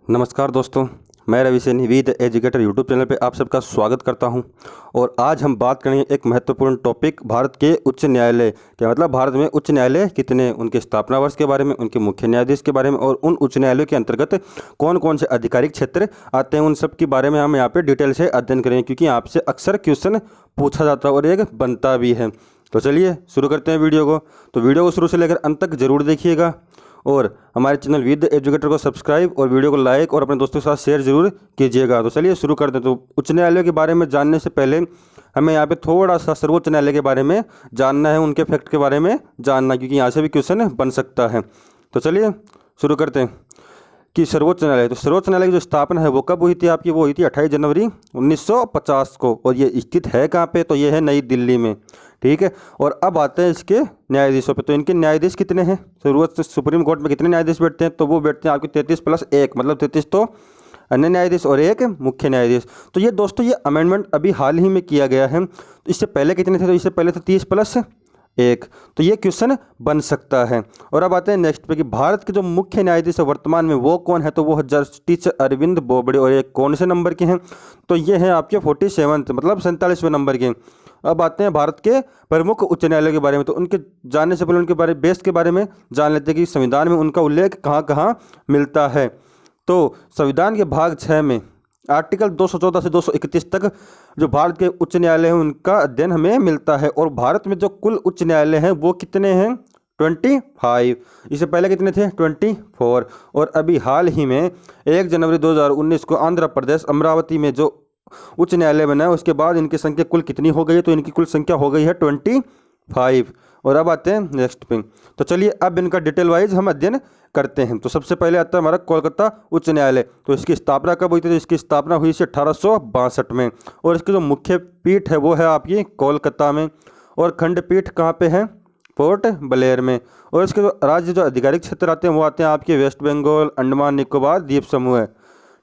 नमस्कार दोस्तों, मैं Ravi Saini we the educator YouTube channel पे आप सबका स्वागत करता हूं। और आज हम बात करेंगे एक महत्वपूर्ण टॉपिक भारत के उच्च न्यायालय के मतलब भारत में उच्च न्यायालय कितने, उनके स्थापना वर्ष के बारे में, उनके मुख्य न्यायाधीश के बारे में और उन उच्च न्यायालयों के अंतर्गत कौन कौन से आधिकारिक क्षेत्र आते हैं, उन सब के बारे में हम यहाँ पर डिटेल से अध्ययन करेंगे, क्योंकि आपसे अक्सर क्वेश्चन पूछा जाता है और एक बनता भी है। तो चलिए शुरू करते हैं वीडियो को। तो वीडियो को शुरू से लेकर अंत तक जरूर देखिएगा और हमारे चैनल विद एजुकेटर को सब्सक्राइब और वीडियो को लाइक और अपने दोस्तों के साथ शेयर जरूर कीजिएगा। तो चलिए शुरू करते हैं। तो उच्च न्यायालयों के बारे में जानने से पहले हमें यहाँ पे थोड़ा सा सर्वोच्च न्यायालय के बारे में जानना है, उनके फैक्ट के बारे में जानना, क्योंकि यहाँ से भी क्वेश्चन बन सकता है। तो चलिए शुरू करते हैं कि सर्वोच्च न्यायालय। तो सर्वोच्च न्यायालय की जो स्थापना है वो कब हुई थी आपकी? वो हुई थी 28 जनवरी 1950 को। और ये स्थित है कहाँ पे? तो ये है नई दिल्ली में। ठीक है। और अब आते हैं इसके न्यायाधीशों पे। तो इनके न्यायाधीश कितने हैं? सर्वोच्च सुप्रीम कोर्ट में कितने न्यायाधीश बैठते हैं? तो वो बैठते हैं आपके 33 + 1, मतलब 33 तो अन्य न्यायाधीश और एक मुख्य न्यायाधीश। तो ये दोस्तों ये अमेंडमेंट अभी हाल ही में किया गया है। तो इससे पहले कितने थे? तो इससे पहले थे 30 + 1। तो ये क्वेश्चन बन सकता है। और अब आते हैं नेक्स्ट पे कि भारत के जो मुख्य न्यायाधीश है वर्तमान में वो कौन है? तो वो जस्टिस अरविंद बोबड़े। और ये कौन से नंबर के हैं? तो ये हैं आपके 47, मतलब 47वें नंबर के। अब आते हैं भारत के प्रमुख उच्च न्यायालय के बारे में। तो उनके जानने से पहले उनके बारे बेस के बारे में जान लेते हैं कि संविधान में उनका उल्लेख कहाँ कहाँ मिलता है। तो संविधान के भाग 6 में आर्टिकल 214 से 231 तक जो भारत के उच्च न्यायालय हैं उनका अध्ययन हमें मिलता है। और भारत में जो कुल उच्च न्यायालय हैं वो कितने हैं? 25। इससे पहले कितने थे? 24। और अभी हाल ही में 1 जनवरी 2019 को आंध्र प्रदेश अमरावती में जो उच्च न्यायालय बना है उसके बाद इनकी संख्या कुल कितनी हो गई है? तो इनकी कुल संख्या हो गई है 25। और अब आते हैं नेक्स्ट पे। तो चलिए अब इनका डिटेल वाइज हम अध्ययन करते हैं। तो सबसे पहले आता है हमारा कोलकाता उच्च न्यायालय। तो इसकी स्थापना कब हुई थी? तो इसकी स्थापना हुई थी 1862 में। और इसकी जो मुख्य पीठ है वो है आपकी कोलकाता में। और खंडपीठ कहाँ पे है? पोर्ट ब्लेयर में। और इसके जो राज्य जो आधिकारिक क्षेत्र आते हैं वो आते हैं आपके वेस्ट बंगाल, अंडमान निकोबार द्वीप समूह है।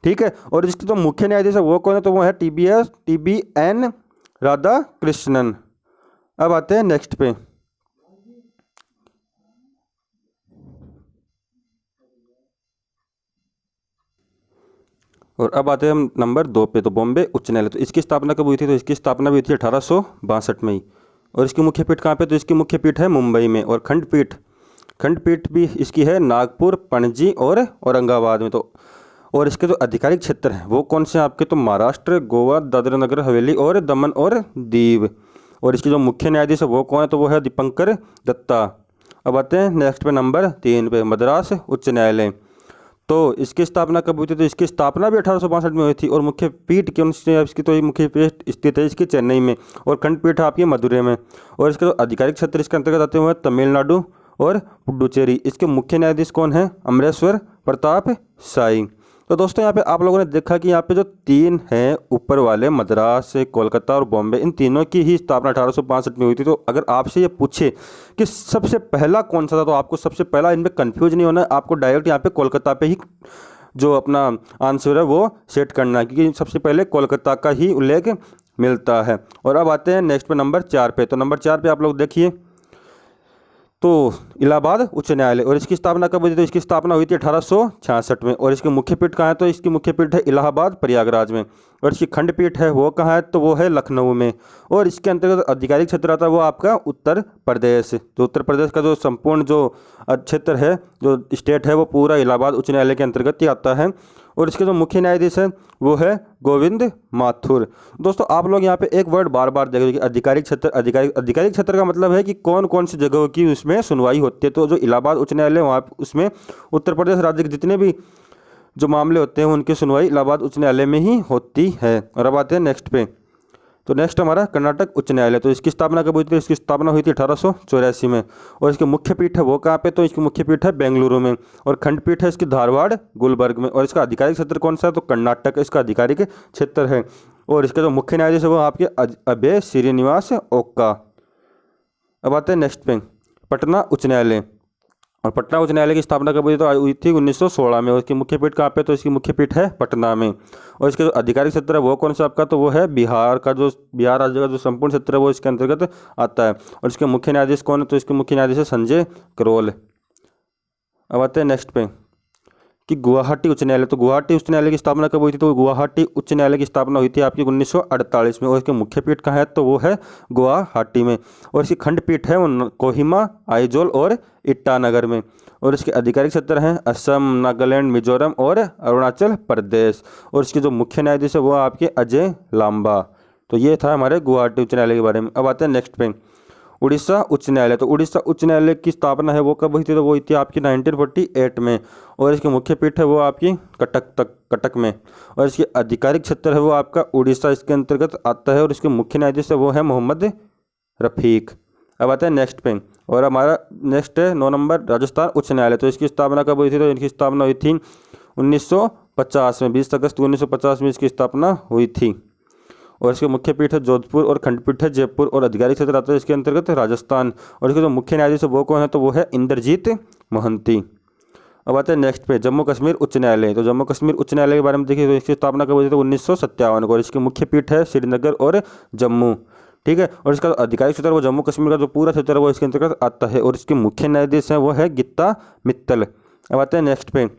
ठीक है। और इसके जो मुख्य न्यायाधीश है वो कौन है? तो वो है TBN राधाकृष्णन। अब आते हैं नेक्स्ट पे। और अब आते हैं हम नंबर 2 पे। तो बॉम्बे उच्च न्यायालय। तो इसकी स्थापना कब हुई थी? तो इसकी स्थापना हुई थी 1862 में ही। और इसकी मुख्य पीठ कहाँ पे? तो इसकी मुख्य पीठ है मुंबई में। और खंडपीठ भी इसकी है नागपुर, पणजी और औरंगाबाद में। तो और इसके जो आधिकारिक क्षेत्र हैं वो कौन से हैं आपके? तो महाराष्ट्र, गोवा, दादरा नगर हवेली और दमन और दीव। और इसके जो मुख्य न्यायाधीश है वो कौन है? तो वो है दीपंकर दत्ता। अब आते हैं नेक्स्ट पे नंबर 3 पे, मद्रास उच्च न्यायालय। तो इसकी स्थापना कब हुई थी? तो इसकी स्थापना भी 1862 में हुई थी। और मुख्य पीठ कौन सी है इसकी? तो ये मुख्य पीठ स्थित है इसकी चेन्नई में। और खंडपीठ आपकी मदुरै में। और इसके जो आधिकारिक क्षेत्र इसके अंतर्गत आते हुए तमिलनाडु और पुडुचेरी। इसके मुख्य न्यायाधीश कौन है? अमरेश्वर प्रताप शाही। तो दोस्तों यहाँ पे आप लोगों ने देखा कि यहाँ पे जो 3 हैं ऊपर वाले, मद्रास, कोलकाता और बॉम्बे, इन तीनों की ही स्थापना 1862 में हुई थी। तो अगर आपसे ये पूछे कि सबसे पहला कौन सा था, तो आपको सबसे पहला इनमें कंफ्यूज नहीं होना है, आपको डायरेक्ट यहाँ पे कोलकाता पे ही जो अपना आंसर है वो सेट करना है, क्योंकि सबसे पहले कोलकाता का ही उल्लेख मिलता है। और अब आते हैं नेक्स्ट पे नंबर 4 पे। तो नंबर 4 पे आप लोग देखिए तो इलाहाबाद उच्च न्यायालय। और इसकी स्थापना कब हुई थी? तो इसकी स्थापना हुई थी 1866 में। और इसकी मुख्य पीठ कहाँ है? तो इसकी मुख्य पीठ है इलाहाबाद प्रयागराज में। और इसकी खंडपीठ है वो कहाँ है? तो वो है लखनऊ में। और इसके अंतर्गत आधिकारिक क्षेत्र आता है वो आपका उत्तर प्रदेश। तो उत्तर प्रदेश का जो संपूर्ण जो क्षेत्र है, जो स्टेट है, वो पूरा इलाहाबाद उच्च न्यायालय के अंतर्गत ही आता है। और इसके जो मुख्य न्यायाधीश हैं वो है गोविंद माथुर। दोस्तों आप लोग यहाँ पे एक वर्ड बार बार देखोगे कि आधिकारिक क्षेत्र। आधिकारिक क्षेत्र का मतलब है कि कौन कौन सी जगहों की उसमें सुनवाई होती है। तो जो इलाहाबाद उच्च न्यायालय वहाँ उसमें उत्तर प्रदेश राज्य के जितने भी जो मामले होते हैं उनकी सुनवाई इलाहाबाद उच्च न्यायालय में ही होती है। और अब आते हैं नेक्स्ट पे। तो नेक्स्ट हमारा कर्नाटक उच्च न्यायालय। तो इसकी स्थापना कब हुई थी? इसकी स्थापना हुई थी 1884 में। और इसकी मुख्य पीठ है वो कहाँ पे? तो इसकी मुख्य पीठ है बेंगलुरु में। और खंडपीठ है इसकी धारवाड़ गुलबर्ग में। और इसका आधिकारिक क्षेत्र कौन सा है? तो कर्नाटक इसका आधिकारिक क्षेत्र है। और इसका जो मुख्य न्यायाधीश है वो आपके अभय श्रीनिवास ओक्का। अब आते हैं नेक्स्ट पे पटना उच्च न्यायालय। और पटना उच्च न्यायालय की स्थापना कब हुई? तो हुई थी 1916 में। और इसकी मुख्य पीठ कहाँ पे? तो इसकी मुख्य पीठ है पटना में। और इसके जो आधिकारिक क्षेत्र है वो कौन सा आपका? तो वो है बिहार का, जो बिहार राज्य का जो संपूर्ण क्षेत्र है वो इसके अंतर्गत आता है। और इसके मुख्य न्यायाधीश कौन है? तो इसके मुख्य न्यायाधीश है संजय करोल। अब आते हैं नेक्स्ट पे कि गुवाहाटी उच्च न्यायालय, तो गुवाहाटी उच्च न्यायालय की स्थापना कब हुई थी? तो गुवाहाटी उच्च न्यायालय की स्थापना हुई थी आपकी 1948 में, और इसके मुख्य पीठ कहाँ है? तो वो है गुवाहाटी में। और इसकी खंडपीठ है वो कोहिमा, आइजोल और ईटानगर में। और इसके आधिकारिक क्षेत्र हैं असम, नागालैंड, मिजोरम और अरुणाचल प्रदेश। और इसके जो मुख्य न्यायाधीश है वो आपके अजय लांबा। तो ये था हमारे गुवाहाटी उच्च न्यायालय के बारे में। अब आते हैं नेक्स्ट पे, उड़ीसा उच्च न्यायालय। तो उड़ीसा उच्च न्यायालय की स्थापना है वो कब हुई थी? तो वो हुई थी आपकी 1948 में। और इसके मुख्य पीठ है वो आपकी कटक में। और इसके आधिकारिक क्षेत्र है वो आपका उड़ीसा इसके अंतर्गत आता है। और इसके मुख्य न्यायाधीश है वो है मोहम्मद रफ़ीक। अब आते हैं नेक्स्ट पे, और हमारा नेक्स्ट है 9 नंबर राजस्थान उच्च न्यायालय। तो इसकी स्थापना कब हुई थी? तो इनकी स्थापना हुई थी 1950 में, 20 अगस्त 1950 में इसकी स्थापना हुई थी। और इसके मुख्य पीठ है जोधपुर और खंडपीठ है जयपुर। और आधिकारिक क्षेत्र आता है इसके अंतर्गत राजस्थान। और इसके जो मुख्य न्यायाधीश है वो कौन है? तो वो है इंद्रजीत मोहंती। अब आते हैं नेक्स्ट पे, जम्मू कश्मीर उच्च न्यायालय। तो जम्मू कश्मीर उच्च न्यायालय के बारे में देखिए, तो इसकी स्थापना कब हुई थी? तो 1957 को। और इसके मुख्य पीठ है श्रीनगर और जम्मू, ठीक है। और इसका आधिकारिक क्षेत्र वो जम्मू कश्मीर का जो पूरा क्षेत्र है वो इसके अंतर्गत आता है। और इसके मुख्य न्यायाधीश हैं वो है गीता मित्तल। अब आते हैं नेक्स्ट पे,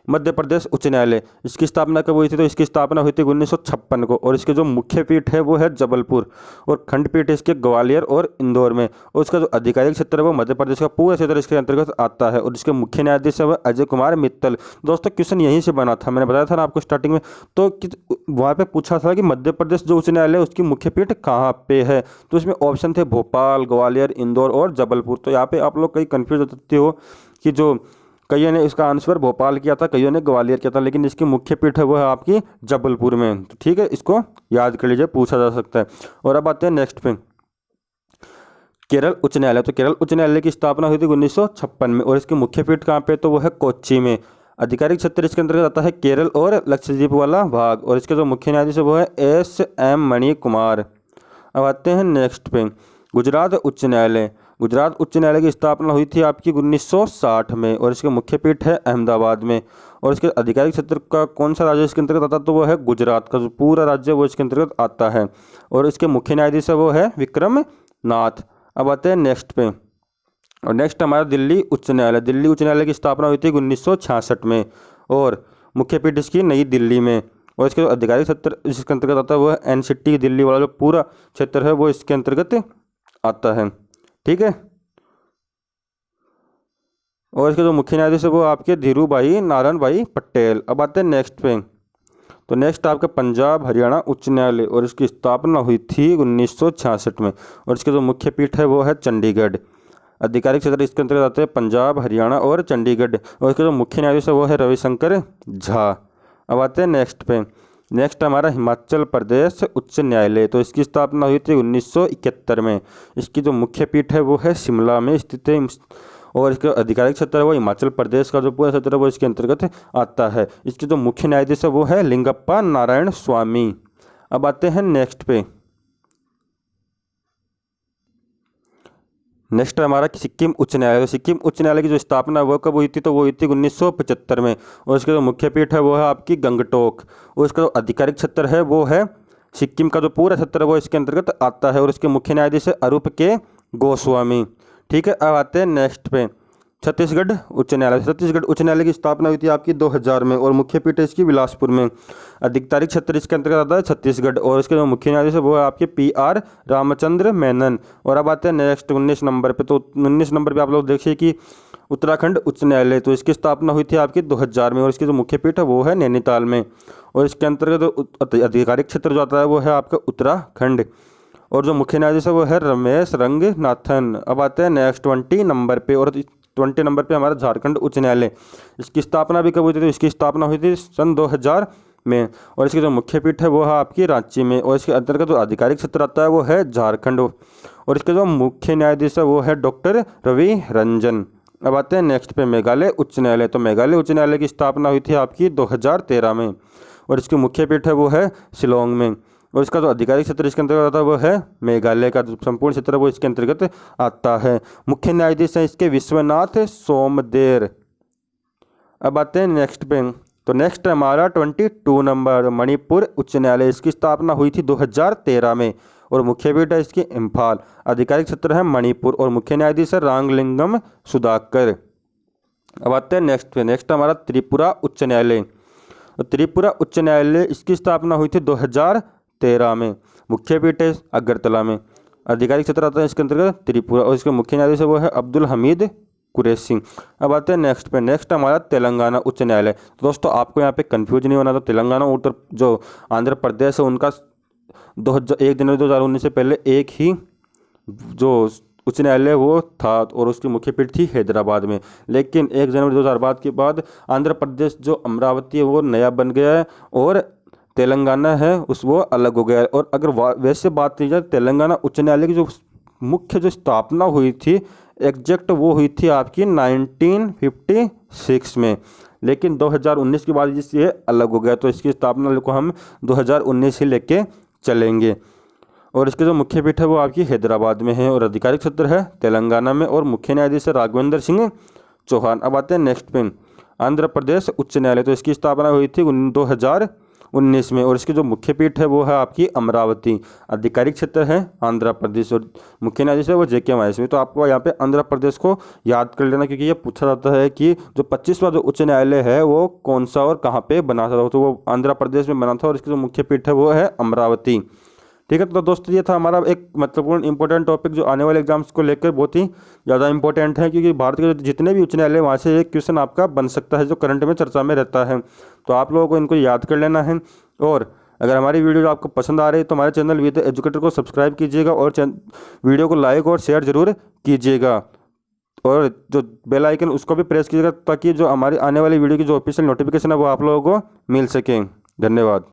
मध्य प्रदेश उच्च न्यायालय। इसकी स्थापना कब हुई थी? तो इसकी स्थापना हुई थी 1956 को। और इसके जो मुख्य पीठ है वो है जबलपुर, और खंडपीठ इसके ग्वालियर और इंदौर में। और इसका जो आधिकारिक क्षेत्र है वो मध्य प्रदेश का पूरा क्षेत्र इसके अंतर्गत आता है। और इसके मुख्य न्यायाधीश है वो अजय कुमार मित्तल। दोस्तों क्वेश्चन यहीं से बना था, मैंने बताया था ना आपको स्टार्टिंग में। तो वहाँ पे पूछा था कि मध्य प्रदेश जो उच्च न्यायालय है उसकी मुख्य पीठ कहाँ पे है? तो इसमें ऑप्शन थे भोपाल, ग्वालियर, इंदौर और जबलपुर। तो यहाँ पे आप लोग कहीं कन्फ्यूज होते हो कि जो कईयों ने इसका आंसर भोपाल किया था, कईयों ने ग्वालियर किया था, लेकिन इसकी मुख्य पीठ है वो है आपकी जबलपुर में। तो ठीक है, इसको याद कर लीजिए, पूछा जा सकता है। और अब आते हैं नेक्स्ट पे, केरल उच्च न्यायालय। तो केरल उच्च न्यायालय की स्थापना हुई थी 1956 में। और इसकी मुख्य पीठ कहाँ पे? तो वो है कोच्चि में। आधिकारिक क्षेत्र इसके अंतर्गत आता है केरल और लक्षद्वीप वाला भाग। और इसके जो मुख्य न्यायाधीश है वो है SM मणि कुमार। अब आते हैं नेक्स्ट पे, गुजरात उच्च न्यायालय। गुजरात उच्च न्यायालय की स्थापना हुई थी आपकी 1960 में। और इसके मुख्य पीठ है अहमदाबाद में। और इसके आधिकारिक क्षेत्र का कौन सा राज्य इसके अंतर्गत आता है? तो वो है गुजरात का जो पूरा राज्य वो इसके अंतर्गत आता है। और इसके मुख्य न्यायाधीश है वो है विक्रम नाथ। अब आते हैं नेक्स्ट पे, और नेक्स्ट हमारा दिल्ली उच्च न्यायालय। दिल्ली उच्च न्यायालय की स्थापना हुई थी 1966 में। और मुख्य पीठ इसकी नई दिल्ली में। और इसके जो आधिकारिक क्षेत्र इसके अंतर्गत आता है वो है NCT दिल्ली वाला जो पूरा क्षेत्र है वो इसके अंतर्गत आता है, ठीक है। और इसके जो मुख्य न्यायाधीश है वो आपके धीरूभाई नारायण भाई पटेल। अब आते हैं नेक्स्ट पे, तो नेक्स्ट आपका पंजाब हरियाणा उच्च न्यायालय। और इसकी स्थापना हुई थी 1966 में। और इसके जो मुख्य पीठ है वो है चंडीगढ़। आधिकारिक क्षेत्र इसके अंतर्गत आते हैं पंजाब, हरियाणा और चंडीगढ़। और इसके जो मुख्य न्यायाधीश है वो है रविशंकर झा। अब आते हैं नेक्स्ट पे, नेक्स्ट हमारा हिमाचल प्रदेश उच्च न्यायालय। तो इसकी स्थापना हुई थी 1971 में। इसकी जो मुख्य पीठ है वो है शिमला में स्थित है। और इसका आधिकारिक क्षेत्र है वो हिमाचल प्रदेश का जो पूरा क्षेत्र है वो इसके अंतर्गत आता है। इसके जो मुख्य न्यायाधीश है वो है लिंगप्पा नारायण स्वामी। अब आते हैं नेक्स्ट पे, नेक्स्ट हमारा सिक्किम उच्च न्यायालय। सिक्किम उच्च न्यायालय की जो स्थापना वो कब हुई थी? तो वो हुई थी 1975 में। और इसका जो मुख्य पीठ है वो है आपकी गंगटोक। और इसका जो आधिकारिक क्षेत्र है वो है सिक्किम का जो पूरा क्षेत्र है वो इसके अंतर्गत आता है। और इसके मुख्य न्यायाधीश है अरूप के गोस्वामी, ठीक है। अब आते हैं नेक्स्ट पे, छत्तीसगढ़ उच्च न्यायालय। छत्तीसगढ़ उच्च न्यायालय की स्थापना हुई थी आपकी 2000 में। और मुख्य पीठ है इसकी बिलासपुर में। आधिकारिक क्षेत्र इसके अंतर्गत आता है छत्तीसगढ़। और इसके जो मुख्य न्यायाधीश है वो है आपके PR रामचंद्र मेनन। और अब आते हैं नेक्स्ट 19 नंबर पे। तो 19 नंबर पे आप लोग देखिए कि उत्तराखंड उच्च न्यायालय। तो इसकी स्थापना हुई थी आपकी 2000 में। और इसकी जो मुख्य पीठ है वो है नैनीताल में। और इसके अंतर्गत आधिकारिक क्षेत्र जो आता है वो है आपका उत्तराखंड। और जो मुख्य न्यायाधीश है वो है रमेश रंगनाथन। अब आते हैं नेक्स्ट 20 नंबर पे। और 20 नंबर पे हमारा झारखंड उच्च न्यायालय। इसकी स्थापना भी कब हुई थी? तो इसकी स्थापना हुई थी सन 2000 में। और इसकी जो मुख्य पीठ है वो है आपकी रांची में। और इसके अंतर्गत जो आधिकारिक क्षेत्र आता है वो है झारखंड। और इसके जो मुख्य न्यायाधीश है वो है डॉक्टर रवि रंजन। अब आते हैं नेक्स्ट पे, मेघालय उच्च न्यायालय। तो मेघालय उच्च न्यायालय की स्थापना हुई थी आपकी 2013 में। और इसकी मुख्य पीठ है वो है शिलोंग में। और इसका जो आधिकारिक क्षेत्र इसके अंतर्गत आता है वो है मेघालय का जो संपूर्ण क्षेत्र है वो इसके अंतर्गत आता है। मुख्य न्यायाधीश हैं इसके विश्वनाथ सोमदेर। अब आते हैं नेक्स्ट पे। तो नेक्स्ट हमारा 22 नंबर मणिपुर उच्च न्यायालय। इसकी स्थापना हुई थी 2013 में। और मुख्य पीठ है इसकी इम्फाल। आधिकारिक क्षेत्र है मणिपुर। और मुख्य न्यायाधीश है रांगलिंगम सुधाकर। अब आते हैं नेक्स्ट पे। नेक्स्ट हमारा त्रिपुरा उच्च न्यायालय। तो त्रिपुरा उच्च न्यायालय इसकी स्थापना हुई थी 2013 में। मुख्य पीठ है अगरतला में। आधिकारिक क्षेत्र आता है इसके अंतर्गत त्रिपुरा और इसके मुख्य न्यायाधीश वो है अब्दुल हमीद कुरैशी। अब आते हैं नेक्स्ट पे। नेक्स्ट हमारा तेलंगाना उच्च न्यायालय। तो दोस्तों आपको यहाँ पे कंफ्यूज नहीं होना, तो तेलंगाना उत्तर जो आंध्र प्रदेश है उनका 1 जनवरी 2019 से पहले एक ही जो उच्च न्यायालय वो था और उसकी मुख्य पीठ थी हैदराबाद में। लेकिन 1 जनवरी 2012 के बाद आंध्र प्रदेश जो अमरावती है वो नया बन गया है और तेलंगाना है उस वो अलग हो गया है। और अगर वैसे बात की जाए तेलंगाना उच्च न्यायालय की जो मुख्य जो स्थापना हुई थी एग्जैक्ट वो हुई थी आपकी 1956 में, लेकिन 2019 के बाद ये अलग हो गया, तो इसकी स्थापना को हम 2019 ही लेके चलेंगे। और इसके जो मुख्य पीठ है वो आपकी हैदराबाद में है और आधिकारिक क्षेत्र है तेलंगाना में और मुख्य न्यायाधीश है राघवेंद्र सिंह चौहान। अब आते हैं नेक्स्ट पे। आंध्र प्रदेश उच्च न्यायालय। तो इसकी स्थापना हुई थी 2019 में और इसकी जो मुख्य पीठ है वो है आपकी अमरावती। आधिकारिक क्षेत्र है आंध्र प्रदेश और मुख्य न्यायाधीश है वो JK महेश्वरी। तो आपको यहाँ पे आंध्र प्रदेश को याद कर लेना, क्योंकि ये पूछा जाता है कि जो 25वां जो उच्च न्यायालय है वो कौन सा और कहाँ पे बना था, तो वो आंध्र प्रदेश में बना था और इसकी जो मुख्य पीठ है वो है अमरावती। ठीक है, तो दोस्तों ये था हमारा एक महत्वपूर्ण इंपॉर्टेंट टॉपिक जो आने वाले एग्जाम्स को लेकर बहुत ही ज़्यादा इंपॉर्टेंट है, क्योंकि भारत के जितने भी उच्च न्यायालय वहाँ से एक क्वेश्चन आपका बन सकता है जो करंट में चर्चा में रहता है। तो आप लोगों को इनको याद कर लेना है। और अगर हमारी वीडियो जो आपको पसंद आ रही है तो हमारे चैनल विद एजुकेटर को सब्सक्राइब कीजिएगा और वीडियो को लाइक और शेयर जरूर कीजिएगा और जो बेल आइकन उसको भी प्रेस कीजिएगा ताकि जो हमारी आने वाली वीडियो की जो ऑफिशियल नोटिफिकेशन है वो आप लोगों को मिल सके। धन्यवाद।